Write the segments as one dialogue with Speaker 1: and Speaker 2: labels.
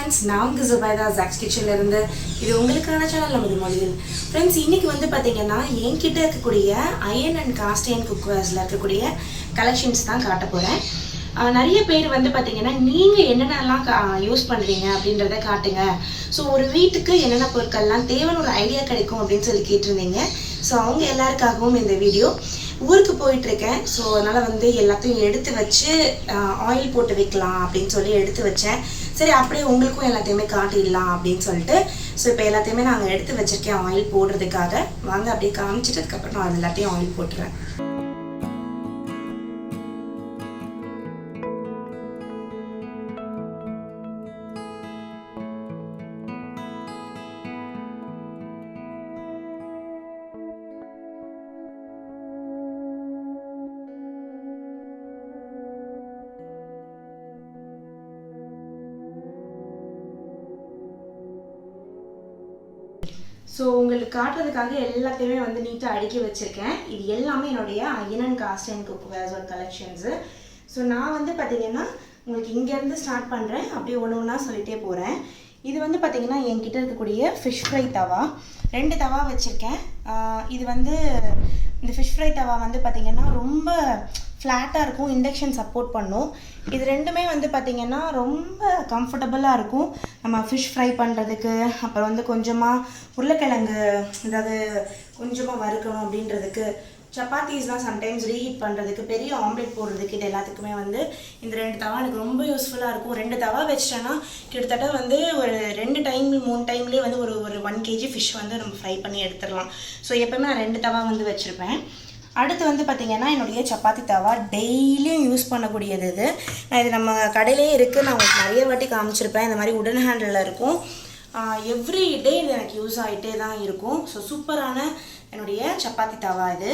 Speaker 1: friends, நான் Zubaida zacs kitchen இருந்து இது உங்களுக்கான சேனல் நம்ம மொழியில். Friends, இன்னைக்கு வந்து பாத்தீங்கன்னா என்கிட்ட இருக்கக்கூடிய iron and cast iron cookwaresல இருக்கக்கூடிய collections தான் காட்ட போறேன். நிறைய பேர் வந்து பாத்தீங்கன்னா நீங்க என்னென்னலாம் யூஸ் பண்றீங்க அப்படின்றத காட்டுங்க. சோ ஒரு வீட்டுக்கு என்னென்ன பொருட்கள்லாம் தேவைன்னு ஒரு ஐடியா கிடைக்கும் அப்படினு சொல்லி கேட்டிருந்தீங்க. சோ அவங்க எல்லாருக்காகவும் இந்த வீடியோ ஊருக்கு போயிட்டு இருக்கேன். ஸோ அதனால் வந்து எல்லாத்தையும் எடுத்து வச்சு ஆயில் போட்டு வைக்கலாம் அப்படின்னு சொல்லி எடுத்து வச்சேன். சரி அப்படியே உங்களுக்கும் எல்லாத்தையுமே காட்டிடலாம் அப்படின்னு சொல்லிட்டு ஸோ இப்போ எல்லாத்தையுமே நாங்கள் எடுத்து வச்சுருக்கேன் ஆயில் போடுறதுக்காக. வாங்க அப்படியே காமிச்சிட்டு அதுக்கப்புறம் நான் அது எல்லாத்தையும் ஆயில் போட்டுறேன். ஸோ உங்களுக்கு காட்டுறதுக்காக எல்லாத்தையுமே வந்து நீட்டாக அடுக்கி வச்சுருக்கேன். இது எல்லாமே என்னுடைய iron and cast iron cookwares collections. So நான் வந்து பார்த்திங்கன்னா உங்களுக்கு இங்கேருந்து ஸ்டார்ட் பண்ணுறேன், அப்படியே ஒன்று ஒன்றா சொல்லிகிட்டே போகிறேன். இது வந்து பார்த்திங்கன்னா என்கிட்ட இருக்கக்கூடிய ஃபிஷ் ஃப்ரை தவா, 2 தவா வச்சுருக்கேன். இது வந்து இந்த ஃபிஷ் ஃப்ரை தவா வந்து பார்த்திங்கன்னா ரொம்ப ஃப்ளாட்டாக இருக்கும், இண்டக்ஷன் சப்போர்ட் பண்ணும். இது ரெண்டுமே வந்து பார்த்திங்கன்னா ரொம்ப கம்ஃபர்டபுளாக இருக்கும் நம்ம ஃபிஷ் ஃப்ரை பண்ணுறதுக்கு. அப்புறம் வந்து கொஞ்சமாக உருளைக்கிழங்கு ஏதாவது கொஞ்சமாக வறுக்கணும் அப்படின்றதுக்கு, சப்பாத்தீஸ்லாம் சம்டைம்ஸ் ரீஹீட் பண்ணுறதுக்கு, பெரிய ஆம்லேட் போடுறதுக்கு, இது எல்லாத்துக்குமே வந்து இந்த 2 தவா எனக்கு ரொம்ப யூஸ்ஃபுல்லாக இருக்கும். 2 தவா வச்சிட்டேன்னா கிட்டத்தட்ட வந்து ஒரு 2 டைம் 3 டைம்லேயே வந்து ஒரு 1 kg ஃபிஷ் வந்து நம்ம ஃப்ரை பண்ணி எடுத்துடலாம். ஸோ எப்போவுமே நான் 2 தவா வந்து வச்சுருப்பேன். அடுத்து வந்து பார்த்திங்கன்னா என்னுடைய சப்பாத்தி தவா டெய்லியும் யூஸ் பண்ணக்கூடியது. இது நான் இது நம்ம கடையிலே இருக்குது, நான் உங்களுக்கு நிறைய வாட்டி காமிச்சிருப்பேன். இந்த மாதிரி உடன் ஹேண்டில் இருக்கும். எவ்ரி டே இது எனக்கு யூஸ் ஆகிட்டே தான் இருக்கும். ஸோ சூப்பரான என்னுடைய சப்பாத்தி தவா இது.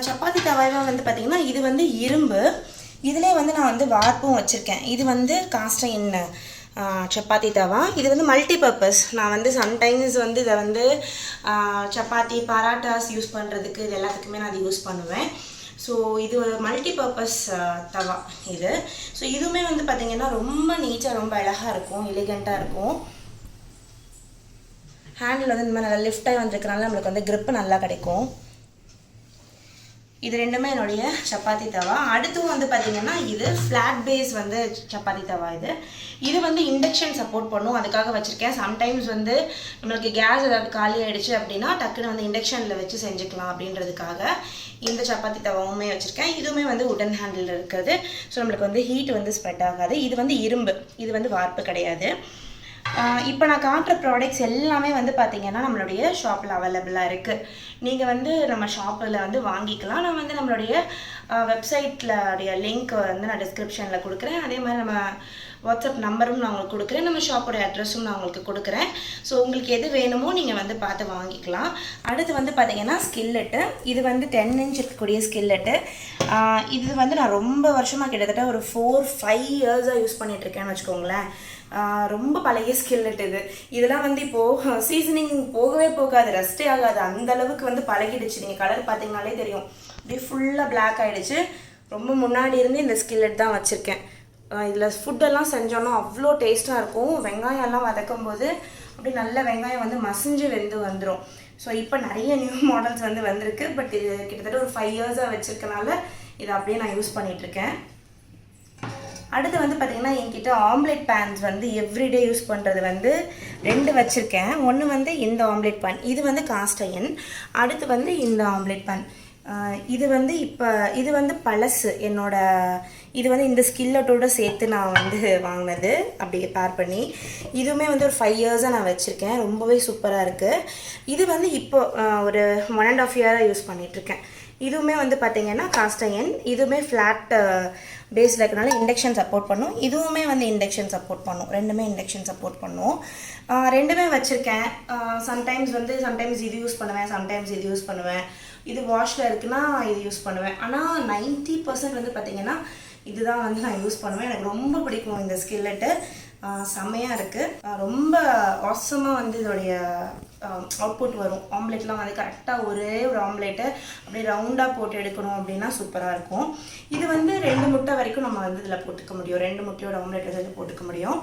Speaker 1: சப்பாத்தி தவாவை வந்து பார்த்திங்கன்னா இது வந்து இரும்பு, இதிலே வந்து நான் வந்து வார்ப்பும் வச்சுருக்கேன். இது வந்து காஸ்ட் அயர்ன் சப்பாத்தி தவா. இது வந்து மல்டி பர்பஸ். நான் வந்து சம்டைம்ஸ் வந்து இதை வந்து சப்பாத்தி பராட்டாஸ் யூஸ் பண்ணுறதுக்கு இது எல்லாத்துக்குமே நான் அதை யூஸ் பண்ணுவேன். ஸோ இது மல்டி பர்பஸ் தவா இது. ஸோ இதுவுமே வந்து பார்த்திங்கன்னா ரொம்ப நீட்டாக ரொம்ப அழகாக இருக்கும், எலிகண்ட்டாக இருக்கும். ஹேண்டில் வந்து இந்த மாதிரி நல்லா லிஃப்டாகி வந்துருக்கனால நம்மளுக்கு வந்து க்ரிப்பு நல்லா கிடைக்கும். இது ரெண்டுமே என்னுடைய சப்பாத்தி தவா. அடுத்தும் வந்து பார்த்திங்கன்னா இது ஃப்ளாட் பேஸ் வந்து சப்பாத்தி தவா. இது வந்து இண்டக்ஷன் சப்போர்ட் பண்ணும், அதுக்காக வச்சுருக்கேன். சம்டைம்ஸ் வந்து நம்மளுக்கு கேஸ் ஏதாவது காலி ஆகிடுச்சு அப்படின்னா டக்குன்னு வந்து இண்டக்ஷனில் வச்சு செஞ்சுக்கலாம் அப்படின்றதுக்காக இந்த சப்பாத்தி தவாவுமே வச்சுருக்கேன். இதுவுமே வந்து உடன் ஹேண்டில் இருக்கிறது. ஸோ நம்மளுக்கு வந்து ஹீட் வந்து ஸ்ப்ரெட் ஆகாது. இது வந்து இரும்பு, இது வந்து வார்ப்பு கிடையாது. இப்போ நான் காட்டுற ப்ராடக்ட்ஸ் எல்லாமே வந்து பார்த்திங்கன்னா நம்மளுடைய ஷாப்பில் அவைலபிளாக இருக்குது. நீங்கள் வந்து நம்ம ஷாப்பில் வந்து வாங்கிக்கலாம். நான் வந்து நம்மளுடைய வெப்சைட்டில் லிங்க் வந்து நான் டிஸ்கிரிப்ஷனில் கொடுக்குறேன். அதே மாதிரி நம்ம வாட்ஸ்அப் நம்பரும் நான் உங்களுக்கு கொடுக்குறேன், நம்ம ஷாப்போட அட்ரஸும் நான் உங்களுக்கு கொடுக்குறேன். ஸோ உங்களுக்கு எது வேணுமோ நீங்கள் வந்து பார்த்து வாங்கிக்கலாம். அடுத்து வந்து பார்த்திங்கன்னா ஸ்கில்லெட்டு. இது வந்து 10 inch இருக்கக்கூடிய ஸ்கில்லெட்டு. இது வந்து நான் ரொம்ப வருஷமாக கிட்டத்தட்ட ஒரு 4-5 இயர்ஸாக யூஸ் பண்ணிகிட்ருக்கேன்னு வச்சுக்கோங்களேன். ரொம்ப பழைய ஸ்கில்லெட் இது. இதெல்லாம் வந்து இப்போது சீசனிங் போகவே போகாது, ரெஸ்ட்டே ஆகாது, அந்த அளவுக்கு வந்து பழகிடுச்சு. நீங்கள் கலர் பார்த்தீங்கனாலே தெரியும், அப்படியே ஃபுல்லாக பிளாக் ஆகிடுச்சு. ரொம்ப முன்னாடி இருந்து இந்த ஸ்கில்லெட் தான் வச்சுருக்கேன். இதில் ஃபுட்டெல்லாம் செஞ்சோன்னா அவ்வளோ டேஸ்ட்டாக இருக்கும். வெங்காயம்லாம் வதக்கும் போது அப்படி நல்ல வெங்காயம் வந்து மசிஞ்சு வெந்து வந்துடும். ஸோ இப்போ நிறைய நியூ மாடல்ஸ் வந்து வந்திருக்கு. பட் இது கிட்டத்தட்ட ஒரு 5 இயர்ஸாக வச்சுருக்கனால இதை அப்படியே நான் யூஸ் பண்ணிகிட்ருக்கேன். அடுத்து வந்து பார்த்திங்கன்னா என்கிட்ட ஆம்லேட் பேன்ஸ் வந்து எவ்ரிடே யூஸ் பண்ணுறது வந்து 2 வச்சுருக்கேன். ஒன்று வந்து இந்த ஆம்லேட் பேன், இது வந்து காஸ்ட் அயர்ன். அடுத்து வந்து இந்த ஆம்லேட் பேன். இது வந்து இப்போ இது வந்து பழசு என்னோட. இது வந்து இந்த ஸ்கில்லட்டோடு சேர்த்து நான் வந்து வாங்கினது, அப்படியே பேர் பண்ணி. இதுவுமே வந்து ஒரு 5 இயர்ஸாக நான் வச்சுருக்கேன். ரொம்பவே சூப்பராக இருக்குது. இது வந்து இப்போ ஒரு 1.5 இயராக யூஸ் பண்ணிகிட்ருக்கேன். இதுவுமே வந்து பார்த்திங்கன்னா காஸ்ட் அயர்ன். இதுவுமே ஃப்ளாட் பேஸில் இருக்கிறனால இண்டக்ஷன் சப்போர்ட் பண்ணும். இதுவுமே வந்து இண்டக்ஷன் சப்போர்ட் பண்ணும். ரெண்டுமே இண்டக்ஷன் சப்போர்ட் பண்ணும். ரெண்டுமே வச்சுருக்கேன். சம்டைம்ஸ் இது யூஸ் பண்ணுவேன், சம்டைம்ஸ் இது யூஸ் பண்ணுவேன். இது வாஷில் இருக்குன்னா இது யூஸ் பண்ணுவேன். ஆனால் 90% வந்து பார்த்திங்கன்னா இதுதான் வந்து நான் யூஸ் பண்ணுவேன். எனக்கு ரொம்ப பிடிக்கும் இந்த ஸ்கில்லெட்டு. செம்மையாக இருக்குது. ரொம்ப ஆசமாக வந்து இதோடைய அவுட்புட் வரும். ஆம்லேட்லாம் வந்து கரெக்டாக ஒரே ஒரு ஆம்லேட்டை அப்படியே ரவுண்டாக போட்டு எடுக்கணும் அப்படின்னா சூப்பராக இருக்கும். இது வந்து 2 முட்டை வரைக்கும் நம்ம வந்து இதில் போட்டுக்க முடியும். 2 முட்டையோட ஆம்லேட் இதில் போட்டுக்க முடியும்.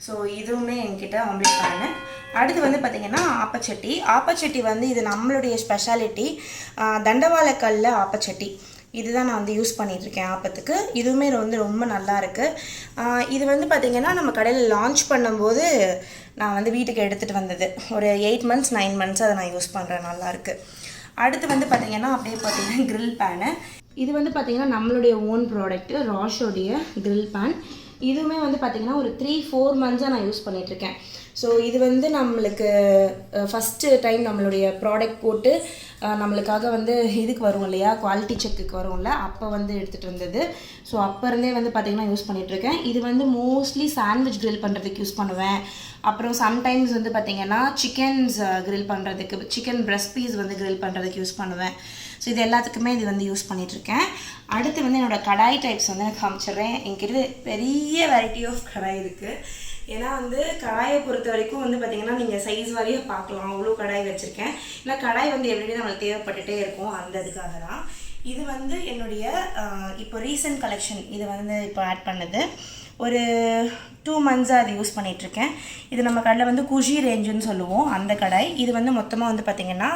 Speaker 1: ஸோ இதுவுமே என்கிட்ட ஆம்லேட் பேனு. அடுத்து வந்து பார்த்திங்கன்னா ஆப்பச்சட்டி. ஆப்பச்சட்டி வந்து இது நம்மளுடைய ஸ்பெஷாலிட்டி, தண்டவாளக்கல்ல ஆப்பச்சட்டி. இதுதான் நான் வந்து யூஸ் பண்ணிகிட்ருக்கேன் ஆப்பத்துக்கு. இதுவுமே வந்து ரொம்ப நல்லா இருக்குது. இது வந்து பார்த்திங்கன்னா நம்ம கடையில் லான்ச் பண்ணும்போது நான் வந்து வீட்டுக்கு எடுத்துகிட்டு வந்தது. ஒரு 8 months 9 months அதை நான் யூஸ் பண்ணுறேன், நல்லாயிருக்கு. அடுத்து வந்து பார்த்திங்கன்னா அப்படியே பார்த்திங்கன்னா க்ரில் பேனு. இது வந்து பார்த்திங்கன்னா நம்மளுடைய ஓன் ப்ராடக்ட்டு, ராஷோடைய க்ரில் பேன். இதுவுமே வந்து பார்த்திங்கன்னா ஒரு 3-4 months நான் யூஸ் பண்ணிகிட்ருக்கேன். ஸோ இது வந்து நம்மளுக்கு ஃபஸ்ட்டு டைம் நம்மளுடைய ப்ராடக்ட் போட்டு நம்மளுக்காக வந்து இதுக்கு வரும் இல்லையா, குவாலிட்டி செக்குக்கு வரும்ல, அப்போ வந்து எடுத்துகிட்டு வந்தது. ஸோ அப்போ இருந்தே வந்து பார்த்திங்கன்னா யூஸ் பண்ணிகிட்ருக்கேன். இது வந்து மோஸ்ட்லி சாண்ட்விச் க்ரில் பண்ணுறதுக்கு யூஸ் பண்ணுவேன். அப்புறம் சம்டைம்ஸ் வந்து பார்த்திங்கன்னா சிக்கன்ஸ் க்ரில் பண்ணுறதுக்கு, சிக்கன் ப்ரெஸ்ட் பீஸ் வந்து க்ரில் பண்ணுறதுக்கு யூஸ் பண்ணுவேன். ஸோ இது எல்லாத்துக்குமே இது வந்து யூஸ் பண்ணிகிட்ருக்கேன். அடுத்து வந்து என்னோடய கடாய் டைப்ஸ் வந்து நான் காமிச்சிட்றேன். என்கிட்ட பெரிய வெரைட்டி ஆஃப் கடாய் இருக்குது. ஏன்னா வந்து கடாயை பொறுத்த வரைக்கும் வந்து பார்த்திங்கன்னா நீங்கள் சைஸ் வாரியாக பார்க்கலாம், அவ்வளோ கடாய் வச்சுருக்கேன். ஏன்னா கடாய் வந்து எவ்ரிடே நம்மளுக்கு தேவைப்பட்டுகிட்டே இருக்கும், அந்த இதுக்காக தான். இது வந்து என்னுடைய இப்போ ரீசன்ட் கலெக்ஷன். இது வந்து இப்போ ஆட் பண்ணது ஒரு 2 months அது யூஸ் பண்ணிகிட்ருக்கேன். இது நம்ம கடையில் வந்து குஷி ரேஞ்சுன்னு சொல்லுவோம், அந்த கடாய். இது வந்து மொத்தமாக வந்து பார்த்திங்கன்னா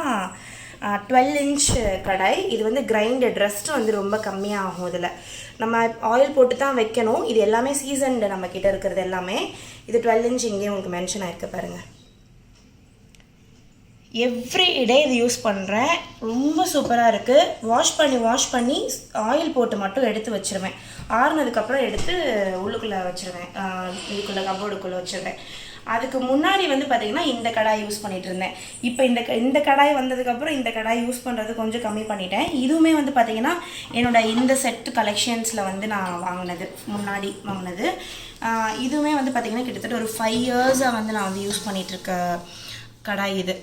Speaker 1: 12 inch கடாய். இது வந்து கிரைண்டட், ரெஸ்ட் வந்து ரொம்ப கம்மியாக ஆகும். இதில் நம்ம ஆயில் போட்டு தான் வைக்கணும். இது எல்லாமே சீசன்டு நம்ம கிட்ட இருக்கிறது எல்லாமே. இது 12 inch இங்கே உங்களுக்கு மென்ஷன் ஆகிருக்கு பாருங்கள். எவ்ரிடே இது யூஸ் பண்ணுறேன், ரொம்ப சூப்பராக இருக்குது. வாஷ் பண்ணி ஆயில் போட்டு மட்டும் எடுத்து வச்சுருவேன். ஆறுனதுக்கப்புறம் எடுத்து உள்ளுக்குள்ளே வச்சுருவேன், இதுக்குள்ளே கபோர்டுக்குள்ளே வச்சுருவேன். அதுக்கு முன்னாடி வந்து பார்த்திங்கன்னா இந்த கடாய் யூஸ் பண்ணிகிட்டு இருந்தேன். இப்போ இந்த கடாய் வந்ததுக்கப்புறம் இந்த கடாய் யூஸ் பண்ணுறது கொஞ்சம் கம்மி பண்ணிட்டேன். இதுவுமே வந்து பார்த்திங்கன்னா என்னோடய இந்த செட் கலெக்ஷன்ஸில் வந்து நான் முன்னாடி வாங்கினது. இதுவுமே வந்து பார்த்திங்கன்னா கிட்டத்தட்ட ஒரு 5 years வந்து நான் வந்து யூஸ் பண்ணிகிட்ருக்க கடாய் இது.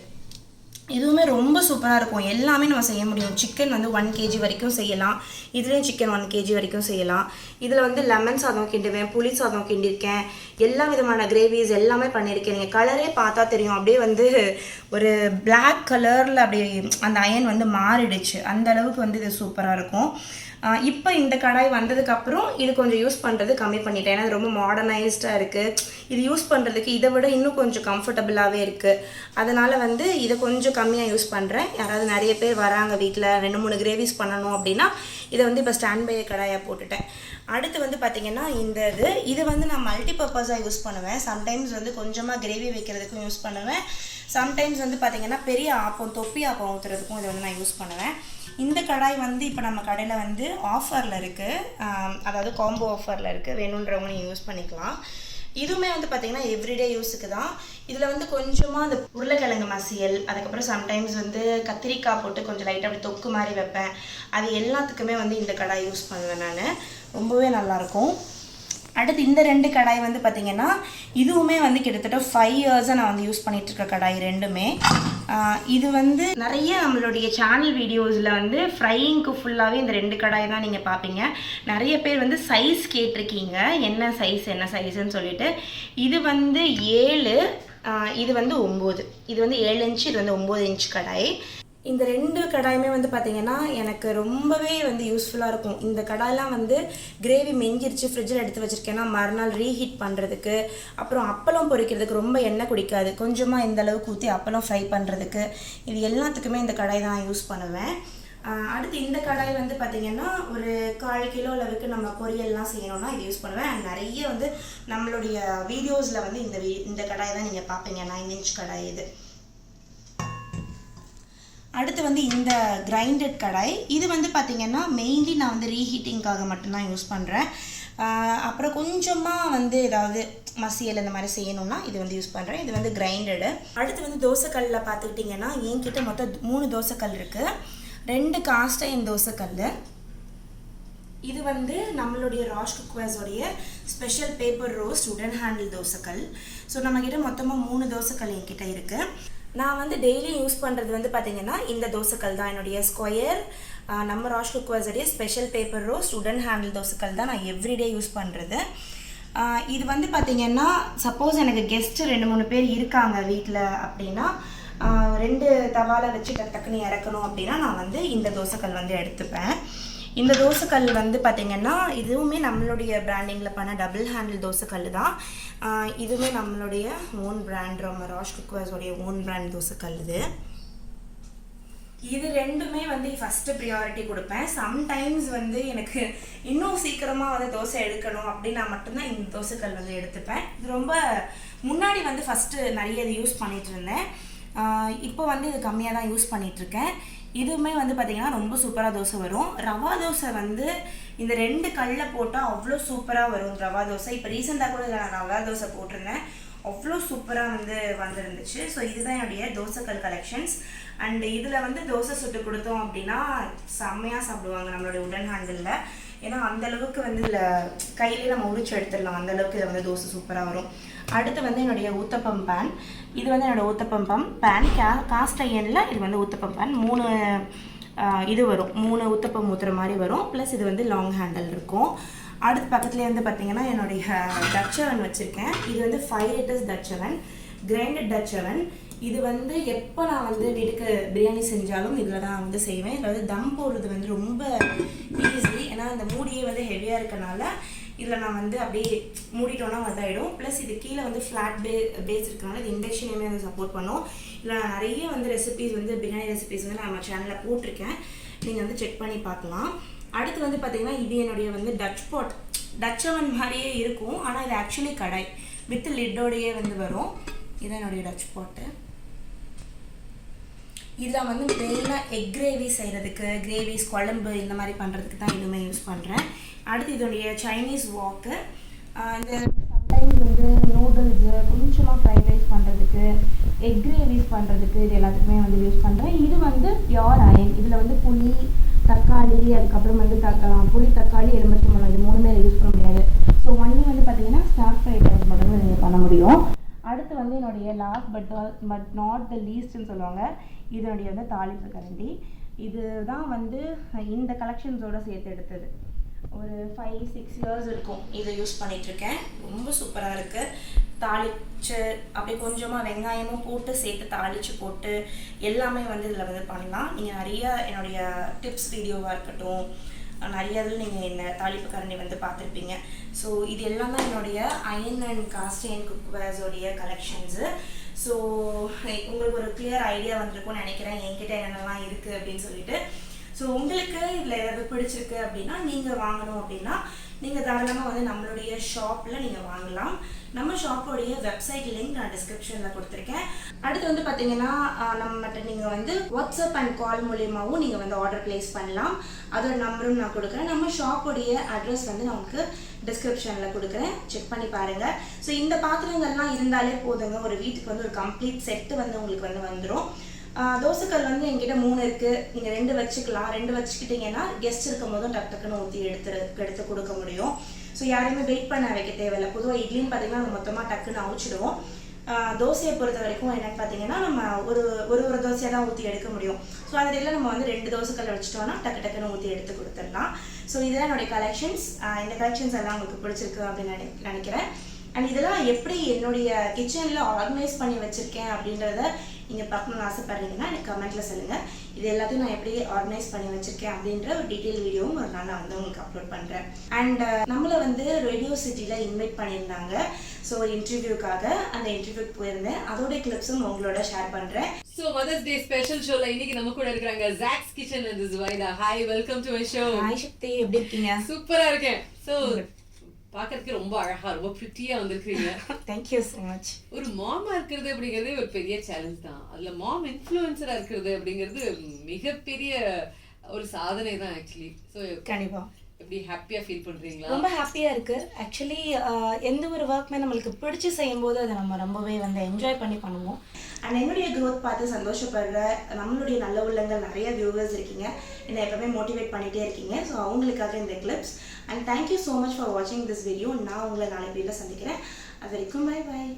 Speaker 1: இதுவுமே ரொம்ப சூப்பராக இருக்கும். எல்லாமே நம்ம செய்ய முடியும். சிக்கன் வந்து 1 kg வரைக்கும் செய்யலாம். இதுலேயும் சிக்கன் 1 kg வரைக்கும் செய்யலாம். இதில் வந்து லெமன் சாதம் கிண்டுவேன், புளி சாதம் கிண்டியிருக்கேன், எல்லா விதமான கிரேவிஸ் எல்லாமே பண்ணியிருக்கேன். நீங்கள் கலரே பார்த்தா தெரியும், அப்படியே வந்து ஒரு பிளாக் கலரில் அப்படியே அந்த அயன் வந்து மாறிடுச்சு. அந்த அளவுக்கு வந்து இது சூப்பராக இருக்கும். இப்போ இந்த கடாய் வந்ததுக்கப்புறம் இது கொஞ்சம் யூஸ் பண்ணுறது கம்மி பண்ணிட்டேன். ஏன்னா அது ரொம்ப மாடர்னைஸ்டாக இருக்குது. இது யூஸ் பண்ணுறதுக்கு இதை விட இன்னும் கொஞ்சம் கம்ஃபர்டபுளாகவே இருக்குது. அதனால் வந்து இதை கொஞ்சம் கம்மியாக யூஸ் பண்ணுறேன். யாராவது நிறைய பேர் வராங்க வீட்டில் 2-3 கிரேவிஸ் பண்ணணும் அப்படின்னா இதை வந்து இப்போ ஸ்டாண்ட் பை கடாயாக போட்டுட்டேன். அடுத்து வந்து பார்த்திங்கன்னா இது வந்து நான் மல்டிபர்பஸாக யூஸ் பண்ணுவேன். சம்டைம்ஸ் வந்து கொஞ்சமாக கிரேவி வைக்கிறதுக்கும் யூஸ் பண்ணுவேன். சம்டைம்ஸ் வந்து பார்த்திங்கன்னா பெரிய ஆப்பம், தொப்பி ஆப்பம் ஊற்றுறதுக்கும் இதை வந்து நான் யூஸ் பண்ணுவேன். இந்த கடாய் வந்து இப்போ நம்ம கடையில் வந்து ஆஃபரில் இருக்குது, அதாவது காம்போ ஆஃபரில் இருக்குது. வேணுன்றவங்க நீங்கள் யூஸ் பண்ணிக்கலாம். இதுவுமே வந்து பார்த்திங்கன்னா எவ்ரிடே யூஸுக்கு தான். இதில் வந்து கொஞ்சமாக அந்த உருளைக்கிழங்கு மசியல், அதுக்கப்புறம் சம்டைம்ஸ் வந்து கத்திரிக்காய் போட்டு கொஞ்சம் லைட்டாக அப்படி தொக்கு மாதிரி வைப்பேன். அது எல்லாத்துக்குமே வந்து இந்த கடாய் யூஸ் பண்ணுவேன் நான். ரொம்பவே நல்லாயிருக்கும். அடுத்து இந்த 2 கடாய் வந்து பார்த்திங்கன்னா இதுவுமே வந்து கிட்டத்தட்ட 5 years நான் வந்து யூஸ் பண்ணிகிட்ருக்க கடாய் ரெண்டுமே. இது வந்து நிறைய நம்மளுடைய சேனல் வீடியோஸில் வந்து ஃப்ரையிங்க்கு ஃபுல்லாகவே இந்த 2 கடாய் தான் நீங்கள் பார்ப்பீங்க. நிறைய பேர் வந்து சைஸ் கேட்டிருக்கீங்க, என்ன சைஸுன்னு சொல்லிட்டு. இது வந்து 7, இது வந்து 9. இது வந்து 7 inch, இது வந்து 9 inch கடாய். இந்த 2 கடாயுமே வந்து பார்த்திங்கன்னா எனக்கு ரொம்பவே வந்து யூஸ்ஃபுல்லாக இருக்கும். இந்த கடாயெலாம் வந்து கிரேவி மெஞ்சிருச்சு ஃப்ரிட்ஜில் எடுத்து வச்சுருக்கேன்னா மறுநாள் ரீஹீட் பண்ணுறதுக்கு, அப்புறம் அப்பளம் பொரிக்கிறதுக்கு ரொம்ப எண்ணெய் குடிக்காது, கொஞ்சமாக இந்த அளவுக்கு ஊற்றி அப்பளம் ஃப்ரை பண்ணுறதுக்கு, இது எல்லாத்துக்குமே இந்த கடாய் தான் யூஸ் பண்ணுவேன். அடுத்து இந்த கடாய் வந்து பார்த்திங்கன்னா ஒரு 1/4 kg அளவுக்கு நம்ம பொரியல்லாம் செய்யணும்னா இது யூஸ் பண்ணுவேன். அண்ட் நிறைய வந்து நம்மளுடைய வீடியோஸில் வந்து இந்த கடாய் தான் நீங்கள் பார்ப்பீங்க, 9 inch கடாய் இது. அடுத்து வந்து இந்த கிரைண்டட் கடாய். இது வந்து பார்த்திங்கன்னா மெயின்லி நான் வந்து ரீஹீட்டிங்காக மட்டும்தான் யூஸ் பண்ணுறேன். அப்புறம் கொஞ்சமாக வந்து ஏதாவது மசியல் இந்த மாதிரி செய்யணும்னா இது வந்து யூஸ் பண்ணுறேன். இது வந்து கிரைண்டடு. அடுத்து வந்து தோசைக்கல்லில் பார்த்துக்கிட்டிங்கன்னா என்கிட்ட மொத்தம் 3 தோசைக்கல் இருக்குது. 2 காஸ்ட் அயர்ன் தோசைக்கல். இது வந்து நம்மளுடைய ராஷ் குக்வேர்ஸோடைய ஸ்பெஷல் பேப்பர் ரோஸ்ட் உடன் ஹேண்டில் தோசைக்கல். ஸோ நம்மக்கிட்ட மொத்தமாக 3 தோசைக்கல் என்கிட்ட இருக்குது. நான் வந்து டெய்லி யூஸ் பண்ணுறது வந்து பார்த்திங்கன்னா இந்த தோசைக்கல் தான். என்னுடைய ஸ்கொயர் நம்ம ராஷ் குக்வேர்ஸோடைய ஸ்பெஷல் பேப்பர் ரோஸ்ட் உடன் ஹேண்டில் தோசைக்கல் தான் நான் எவ்ரிடே யூஸ் பண்ணுறது. இது வந்து பார்த்திங்கன்னா சப்போஸ் எனக்கு கெஸ்ட்டு 2-3 பேர் இருக்காங்க வீட்டில் அப்படின்னா 2 தவாலை வச்சு டக்குன்னு இறக்கணும் அப்படின்னா நான் வந்து இந்த தோசைக்கல் வந்து எடுத்துப்பேன். இந்த தோசைக்கல் வந்து பார்த்திங்கன்னா இதுவுமே நம்மளுடைய பிராண்டிங்கில் பண்ண டபுள் ஹேண்டில் தோசைக்கல் தான். இதுவுமே நம்மளுடைய own brand, Rash குக்வேர்ஸோடைய own brand தோசைக்கல் இது ரெண்டுமே வந்து ஃபஸ்ட்டு ப்ரியாரிட்டி கொடுப்பேன். சம்டைம்ஸ் வந்து எனக்கு இன்னும் சீக்கிரமாக வந்து தோசை எடுக்கணும் அப்படின்னா மட்டும்தான் இந்த தோசைக்கல் வந்து எடுத்துப்பேன். இது ரொம்ப முன்னாடி வந்து ஃபஸ்ட்டு நிறைய இது யூஸ் பண்ணிகிட்டு இருந்தேன். இப்போ வந்து இது கம்மியாக தான் யூஸ் பண்ணிகிட்ருக்கேன். இதுவுமே வந்து பார்த்திங்கன்னா ரொம்ப சூப்பராக தோசை வரும். ரவா தோசை வந்து இந்த 2 கல்லில் போட்டால் அவ்வளோ சூப்பராக வரும் ரவா தோசை. இப்போ ரீசெண்டாக கூட நான் ரவா தோசை போட்டிருந்தேன், அவ்வளோ சூப்பராக வந்து வந்துருந்துச்சு. ஸோ இதுதான் என்னுடைய தோசைக்கல் கலெக்ஷன்ஸ். அண்ட் இதில் வந்து தோசை சுட்டு கொடுத்தோம் அப்படின்னா செம்மையாக சாப்பிடுவாங்க நம்மளுடைய உடன் ஹேண்டிலில். ஏன்னா அந்தளவுக்கு வந்து இதில் கையிலே நம்ம உரிச்சு எடுத்துடலாம், அந்தளவுக்கு இதில் வந்து தோசை சூப்பராக வரும். அடுத்து வந்து என்னுடைய ஊத்தப்பம் பேன். இது வந்து என்னோடய ஊத்தப்பம் பேன் காஸ்ட் அயனில். இது வந்து ஊத்தப்பம் பேன் 3 இது வரும், 3 ஊத்தப்பம் ஊற்றுற மாதிரி வரும். ப்ளஸ் இது வந்து லாங் ஹேண்டில் இருக்கும். அடுத்து பக்கத்துலேயே வந்து பார்த்திங்கன்னா என்னுடைய டச் அவன் வச்சுருக்கேன். இது வந்து 5 லிட்டர்ஸ் டச் அவன், கிரைண்டட் டச் அவன். இது வந்து எப்போ நான் வந்து வீட்டுக்கு பிரியாணி செஞ்சாலும் இதில் தான் வந்து செய்வேன். இதில் வந்து தம் போடுறது வந்து ரொம்ப ஈஸி. ஏன்னா இந்த மூடியே வந்து ஹெவியாக இருக்கனால இதில் நான் வந்து அப்படியே மூடிட்டோன்னா வதாயிடும். ப்ளஸ் இது கீழே வந்து ஃப்ளாட் பேஸ் இருக்கனால இது இண்டக்ஷனையுமே வந்து சப்போர்ட் பண்ணும். இதில் நான் நிறைய வந்து ரெசிபீஸ் வந்து பிரியாணி ரெசிபீஸ் வந்து நம்ம சேனலில் போட்டிருக்கேன், நீங்கள் வந்து செக் பண்ணி பார்க்கலாம். அடுத்து வந்து பார்த்திங்கன்னா இது என்னுடைய வந்து டச் அவன் மாதிரியே இருக்கும், ஆனால் இது ஆக்சுவலி கடாய் வித் லிட்டோடையே வந்து வரும். இதுதான் என்னுடைய டச் பாட்டு. இதில் வந்து மெயினாக எக் கிரேவி செய்கிறதுக்கு, கிரேவிஸ் குழம்பு இந்த மாதிரி பண்ணுறதுக்கு தான் இதுவுமே யூஸ் பண்ணுறேன். அடுத்து இதோடைய சைனீஸ் வாக்கு. இந்த சம்டைம்ஸ் வந்து நூடுல்ஸு, கொஞ்சமாக ஃப்ரைட் ரைஸ் பண்ணுறதுக்கு, எக் கிரேவிஸ் பண்ணுறதுக்கு இது எல்லாத்துக்குமே வந்து யூஸ் பண்ணுறேன். இது வந்து பியோர் அயன். இதில் வந்து புளி, தக்காளி, அதுக்கப்புறம் வந்து புளி, தக்காளி, எலுமிச்சம்பழம் இது 3மே யூஸ் பண்ண முடியாது. ஸோ ஒன்லி வந்து பார்த்திங்கன்னா ஸ்டார் ஃப்ரைட் ரைஸ் மட்டும் நீங்கள் பண்ண முடியும். அடுத்து வந்து என்னுடைய லாஸ்ட் பட் நாட் த லீஸ்ட்னு சொல்லுவாங்க, இதனுடைய வந்து தாளிப்பு கரண்டி. இது தான் வந்து இந்த கலெக்ஷன்ஸோடு சேர்த்து எடுத்தது. ஒரு 5-6 இயர்ஸ் இருக்கும் இதை யூஸ் பண்ணிகிட்ருக்கேன். ரொம்ப சூப்பராக இருக்குது. தாளிச்சு அப்படியே கொஞ்சமாக வெங்காயமும் போட்டு சேர்த்து தாளித்து போட்டு எல்லாமே வந்து இதில் வந்து பண்ணலாம். நீங்கள் நிறைய என்னுடைய டிப்ஸ் வீடியோவாக இருக்கட்டும், நிறைய இதில் நீங்கள் இந்த தாளிப்பு கரண்டி வந்து பார்த்துருப்பீங்க. ஸோ இது எல்லாம் தான் என்னுடைய அயன் அண்ட் காஸ்ட் அயன் குக்வேர்ஸோடைய கலெக்ஷன்ஸு. ஸோ உங்களுக்கு ஒரு கிளியர் ஐடியா வந்திருக்கும்னு நினைக்கிறேன் என்கிட்ட என்னென்னலாம் இருக்குது அப்படின்னு சொல்லிட்டு. ஸோ உங்களுக்கு இதில் ஏதாவது பிடிச்சிருக்கு அப்படின்னா நீங்கள் வாங்கணும் அப்படின்னா நீங்கள் தாராளமாக வந்து நம்மளுடைய ஷாப்பில் நீங்கள் வாங்கலாம். நம்ம ஷாப்போடைய வெப்சைட் லிங்க் நான் டிஸ்கிரிப்ஷனில் கொடுத்துருக்கேன். அடுத்து வந்து பார்த்தீங்கன்னா நம்மகிட்ட நீங்கள் வந்து வாட்ஸ்அப் அண்ட் கால் மூலியமாகவும் நீங்கள் வந்து ஆர்டர் ப்ளேஸ் பண்ணலாம். அதோட நம்பரும் நான் கொடுக்குறேன். நம்ம ஷாப்போடைய அட்ரஸ் வந்து நான் உங்களுக்கு டிஸ்கிரிப்ஷனில் கொடுக்குறேன், செக் பண்ணி பாருங்கள். ஸோ இந்த பாத்திரங்கள்லாம் இருந்தாலே போதுங்க, ஒரு வீட்டுக்கு வந்து ஒரு கம்ப்ளீட் செட்டு வந்து உங்களுக்கு வந்து வந்துடும். தோசைக்கல் வந்து எங்கிட்ட 3 இருக்குது, நீங்கள் 2 வச்சுக்கலாம். 2 வச்சுக்கிட்டிங்கன்னா கெஸ்ட் இருக்கும் போதும் டக்குன்னு ஊற்றி எடுத்து கொடுக்க முடியும். ஸோ யாரையுமே வெயிட் பண்ண வைக்க தேவையில்லை. பொதுவாக இட்லின்னு பார்த்தீங்கன்னா நம்ம மொத்தமாக டக்குன்னு அவிச்சிடுவோம். தோசையை பொறுத்த வரைக்கும் என்னென்னு பார்த்தீங்கன்னா நம்ம ஒரு தோசையை தான் ஊற்றி எடுக்க முடியும். ஸோ அதில் நம்ம வந்து 2 தோசைக்கல் வச்சுட்டோன்னா டக்குன்னு ஊற்றி எடுத்து கொடுத்துடலாம். ஸோ இதுதான் என்னுடைய கலெக்ஷன்ஸ். இந்த கலெக்ஷன்ஸ் எல்லாம் உங்களுக்கு பிடிச்சிருக்கு அப்படின்னு நினைக்கிறேன். அண்ட் இதெல்லாம் எப்படி என்னுடைய கிச்சனில் ஆர்கனைஸ் பண்ணி வச்சுருக்கேன் அப்படின்றத நீங்கள் பார்க்கணுன்னு ஆசைப்படுறீங்கன்னா எனக்கு கமெண்ட்டில் சொல்லுங்கள். இது எல்லாத்தையும் நான் எப்படி ஆர்கனைஸ் பண்ணி வச்சுருக்கேன் அப்படின்ற ஒரு டீட்டெயில் வீடியோவும் ஒரு நாள் நான் வந்து உங்களுக்கு அப்லோட் பண்ணுறேன். அண்ட் நம்மளை வந்து ரேடியோ சிட்டியில் இன்வைட் பண்ணியிருந்தாங்க. ஸோ ஒரு இன்டர்வியூக்காக அந்த இன்டர்வியூக்கு போயிருந்தேன். அதோடைய கிளிப்ஸும் உங்களோட ஷேர் பண்ணுறேன்.
Speaker 2: ஸோ மதர்ஸ் டே ஸ்பெஷல் ஷோவில் இன்னைக்கு நம்ம கூட இருக்கிறாங்க zacs kitchen and zuwaida. Hi, welcome to my show.
Speaker 1: Hi Sakthi, எப்படி இருக்கீங்க?
Speaker 2: சூப்பராக இருக்கேன். ஸோ பார்க்கறதுக்கு ரொம்ப அழகா, ரொம்ப பிரிட்டியா வந்திருக்கீங்க.
Speaker 1: Thank you so much. ஒரு
Speaker 2: மாமா இருக்கிறது அப்படிங்கிறது ஒரு பெரிய சேலஞ்ச் தான். அதுல மாம் இன்ஃப்ளூயன்சரா இருக்கிறது அப்படிங்கிறது மிகப்பெரிய ஒரு சாதனை தான் ஆக்சுவலி. ஸோ
Speaker 1: கண்டிப்பா
Speaker 2: எப்படி ஹாப்பியா ஃபீல் பண்றீங்களா?
Speaker 1: ரொம்ப ஹாப்பியா இருக்கு. ஆக்சுவலி எந்த ஒரு ஒர்க்குமே நம்மளுக்கு பிடிச்சி செய்யும்போது அதை நம்ம ரொம்பவே வந்து என்ஜாய் பண்ணி பண்ணுவோம். அண்ட் என்னுடைய க்ரோத் பார்த்து சந்தோஷப்படுற நம்மளுடைய நல்ல உள்ளங்கள் நிறைய வியூவர்ஸ் இருக்கீங்க, என்னை எப்பவுமே மோட்டிவேட் பண்ணிகிட்டே இருக்கீங்க. ஸோ அவங்களுக்காக இந்த clips. And thank you so much for வாட்சிங் திஸ் வீடியோ. நான் உங்களை நாளைக்கு வீட்டில் சந்திக்கிறேன். அது வரைக்கும் பை பாய்.